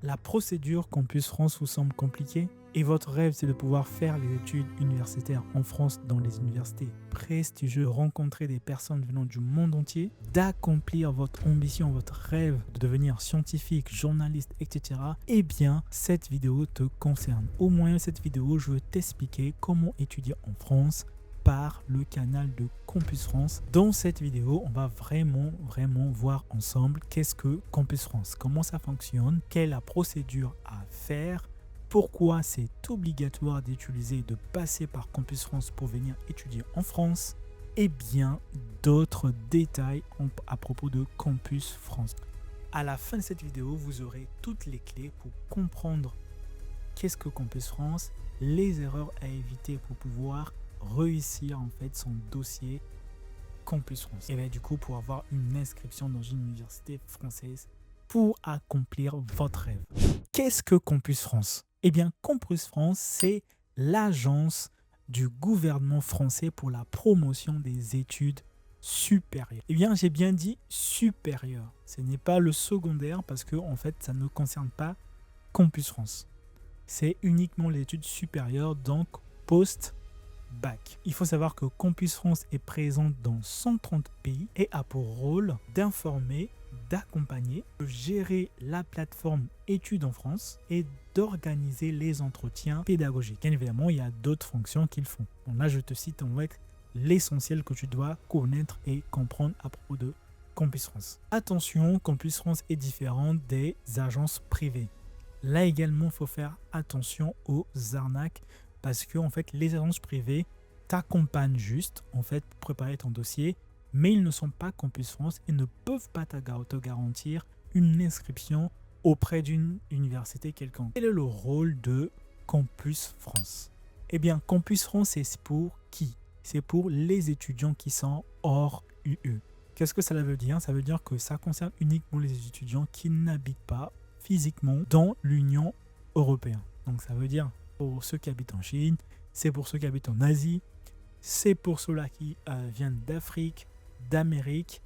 La procédure Campus France vous semble compliquée et votre rêve c'est de pouvoir faire les études universitaires en France dans les universités prestigieuses, rencontrer des personnes venant du monde entier, d'accomplir votre ambition, votre rêve de devenir scientifique, journaliste, etc. Eh bien, cette vidéo te concerne. Au moyen de cette vidéo, je vais t'expliquer comment étudier en France par le canal de Campus France. Dans cette vidéo, on va vraiment voir ensemble qu'est-ce que Campus France, comment ça fonctionne, quelle est la procédure à faire, pourquoi c'est obligatoire d'utiliser, de passer par Campus France pour venir étudier en France, et bien d'autres détails à propos de Campus France. À la fin de cette vidéo, vous aurez toutes les clés pour comprendre qu'est-ce que Campus France, les erreurs à éviter pour pouvoir réussir en fait son dossier Campus France. Et bien du coup pour avoir une inscription dans une université française pour accomplir votre rêve. Qu'est-ce que Campus France? Eh bien Campus France, c'est l'agence du gouvernement français pour la promotion des études supérieures. Eh bien j'ai bien dit supérieures. Ce n'est pas le secondaire parce que en fait ça ne concerne pas Campus France. C'est uniquement les études supérieures, donc post-bac. Il faut savoir que Campus France est présente dans 130 pays et a pour rôle d'informer, d'accompagner, de gérer la plateforme études en France et d'organiser les entretiens pédagogiques. Bien évidemment, il y a d'autres fonctions qu'ils font. Bon, là, je te cite en fait l'essentiel que tu dois connaître et comprendre à propos de Campus France. Attention, Campus France est différent des agences privées. Là également, il faut faire attention aux arnaques parce que en fait, les agences privées t'accompagnent juste en fait pour préparer ton dossier, mais ils ne sont pas Campus France et ne peuvent pas te garantir une inscription auprès d'une université quelconque. Quel est le rôle de Campus France? Eh bien, Campus France, c'est pour qui? C'est pour les étudiants qui sont hors UE. Qu'est-ce que cela veut dire? Ça veut dire que ça concerne uniquement les étudiants qui n'habitent pas physiquement dans l'Union européenne. Donc ça veut dire pour ceux qui habitent en Chine, c'est pour ceux qui habitent en Asie, c'est pour ceux-là qui viennent d'Afrique, d'Amérique.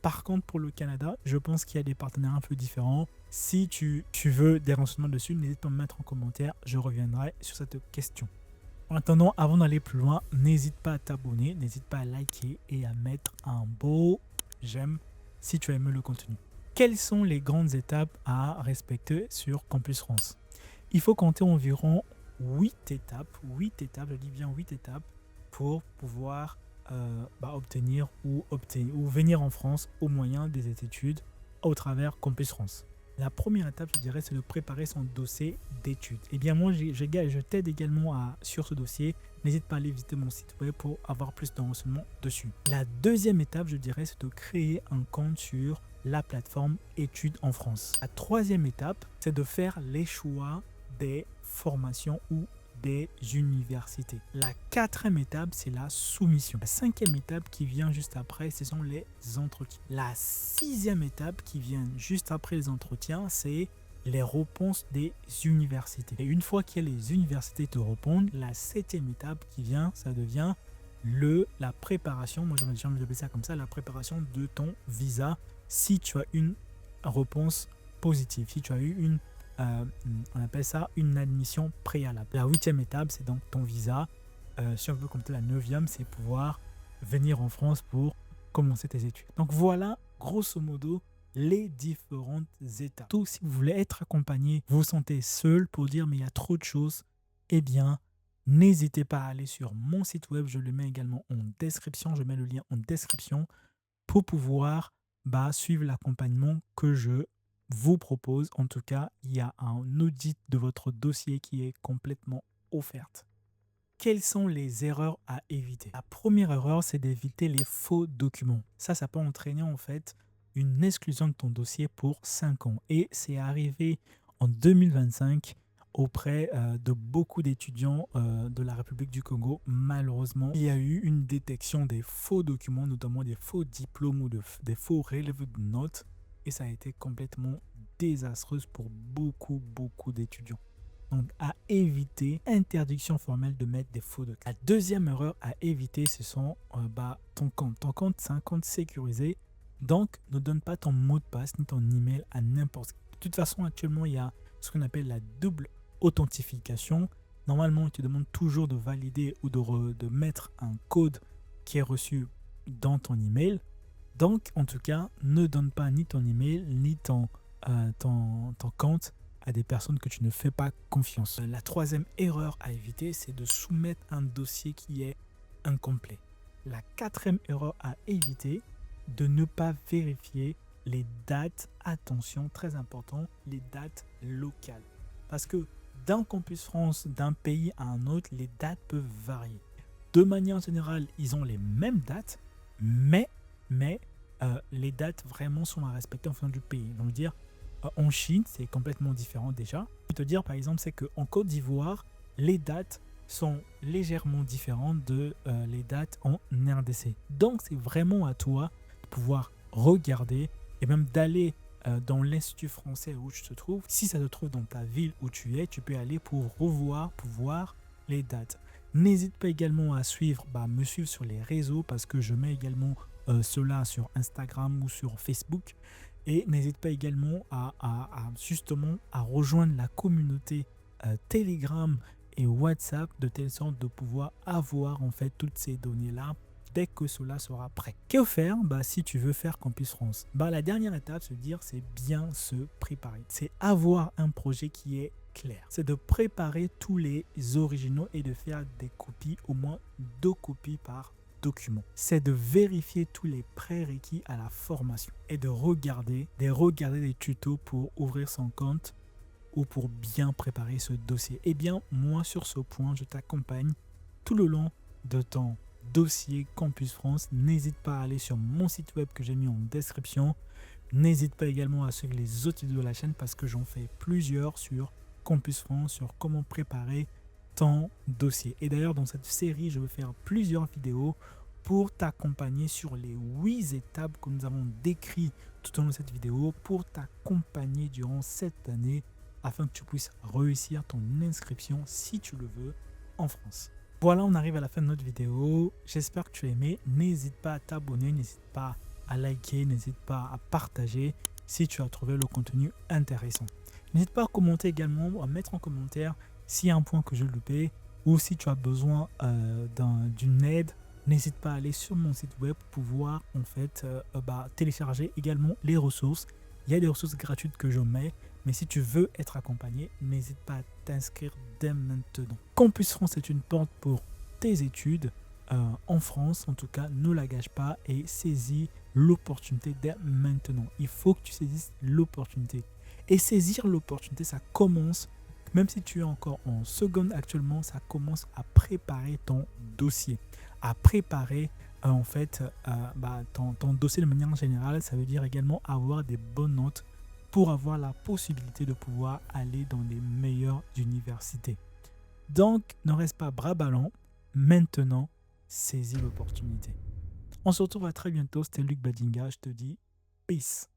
Par contre, pour le Canada, je pense qu'il y a des partenaires un peu différents. Si tu veux des renseignements dessus, n'hésite pas à me mettre en commentaire, je reviendrai sur cette question. En attendant, avant d'aller plus loin, n'hésite pas à t'abonner, n'hésite pas à liker et à mettre un beau j'aime si tu as aimé le contenu. Quelles sont les grandes étapes à respecter sur Campus France? Il faut compter environ 8 étapes, je dis bien 8 étapes pour pouvoir obtenir ou venir en France au moyen des études au travers Campus France. La première étape, je dirais, c'est de préparer son dossier d'études. Et bien moi, je t'aide également sur ce dossier. N'hésite pas à aller visiter mon site web pour avoir plus de renseignements dessus. La deuxième étape, je dirais, c'est de créer un compte sur la plateforme études en France. La troisième étape, c'est de faire les choix des formations ou des universités. La quatrième étape, c'est la soumission. La cinquième étape qui vient juste après, ce sont les entretiens. La sixième étape qui vient juste après les entretiens, c'est les réponses des universités. Et une fois que les universités te répondent, la septième étape qui vient, ça devient la préparation, moi j'ai envie d'appeler ça comme ça, la préparation de ton visa si tu as une réponse positive, si tu as eu on appelle ça une admission préalable. La huitième étape, c'est donc ton visa. Si on veut compter la neuvième, c'est pouvoir venir en France pour commencer tes études. Donc voilà, grosso modo, les différentes étapes. Tout, si vous voulez être accompagné, vous vous sentez seul pour dire mais il y a trop de choses, eh bien, n'hésitez pas à aller sur mon site web. Je le mets également en description. Je mets le lien en description pour pouvoir suivre l'accompagnement que je vous propose. En tout cas, il y a un audit de votre dossier qui est complètement offerte. Quelles sont les erreurs à éviter? La première erreur, c'est d'éviter les faux documents. Ça peut entraîner en fait une exclusion de ton dossier pour 5 ans. Et c'est arrivé en 2025 auprès de beaucoup d'étudiants de la République du Congo. Malheureusement, il y a eu une détection des faux documents, notamment des faux diplômes ou des faux relevés de notes. Et ça a été complètement désastreuse pour beaucoup d'étudiants. Donc à éviter, interdiction formelle de mettre des faux documents. La deuxième erreur à éviter, ce sont ton compte. Ton compte, c'est un compte sécurisé. Donc ne donne pas ton mot de passe ni ton email à n'importe qui. De toute façon, actuellement, il y a ce qu'on appelle la double authentification. Normalement, il te demande toujours de valider ou de mettre un code qui est reçu dans ton email. Donc, en tout cas, ne donne pas ni ton email, ni ton compte à des personnes que tu ne fais pas confiance. La troisième erreur à éviter, c'est de soumettre un dossier qui est incomplet. La quatrième erreur à éviter, de ne pas vérifier les dates, attention, très important, les dates locales. Parce que d'un campus France, d'un pays à un autre, les dates peuvent varier. De manière générale, ils ont les mêmes dates, mais les dates vraiment sont à respecter en fonction du pays. Donc dire, en Chine, c'est complètement différent déjà. Je peux te dire par exemple, c'est qu'en Côte d'Ivoire, les dates sont légèrement différentes de les dates en RDC. Donc c'est vraiment à toi de pouvoir regarder et même d'aller dans l'Institut français où tu te trouves. Si ça se trouve dans ta ville où tu es, tu peux aller pour voir les dates. N'hésite pas également à me suivre sur les réseaux parce que je mets également cela sur Instagram ou sur Facebook. Et n'hésite pas également justement à rejoindre la communauté Telegram et WhatsApp de telle sorte de pouvoir avoir en fait toutes ces données-là dès que cela sera prêt. Que faire si tu veux faire Campus France? La dernière étape, c'est bien se préparer. C'est avoir un projet qui est clair. C'est de préparer tous les originaux et de faire des copies, au moins 2 copies par document. C'est de vérifier tous les prérequis à la formation et de regarder des tutos pour ouvrir son compte ou pour bien préparer ce dossier. Eh bien, moi, sur ce point, je t'accompagne tout le long de ton dossier Campus France. N'hésite pas à aller sur mon site web que j'ai mis en description. N'hésite pas également à suivre les autres vidéos de la chaîne parce que j'en fais plusieurs sur Campus France, sur comment préparer ton dossier. Et d'ailleurs, dans cette série, je vais faire plusieurs vidéos pour t'accompagner sur les 8 étapes que nous avons décrites tout au long de cette vidéo pour t'accompagner durant cette année afin que tu puisses réussir ton inscription si tu le veux en France. Voilà, on arrive à la fin de notre vidéo. J'espère que tu as aimé. N'hésite pas à t'abonner, n'hésite pas à liker, n'hésite pas à partager si tu as trouvé le contenu intéressant. N'hésite pas à commenter également, à mettre en commentaire s'il y a un point que je loupé ou si tu as besoin d'une aide. N'hésite pas à aller sur mon site web pour pouvoir en fait télécharger également les ressources. Il y a des ressources gratuites que je mets, mais si tu veux être accompagné, n'hésite pas à t'inscrire dès maintenant. Campus France est une porte pour tes études en France. En tout cas, ne la gâche pas et saisis l'opportunité dès maintenant. Il faut que tu saisisses l'opportunité. Et saisir l'opportunité, ça commence, même si tu es encore en seconde actuellement, ça commence à préparer ton dossier, à préparer ton dossier de manière générale. Ça veut dire également avoir des bonnes notes pour avoir la possibilité de pouvoir aller dans les meilleures universités. Donc, ne reste pas bras ballants. Maintenant, saisis l'opportunité. On se retrouve à très bientôt. C'était Luc Badinga. Je te dis peace.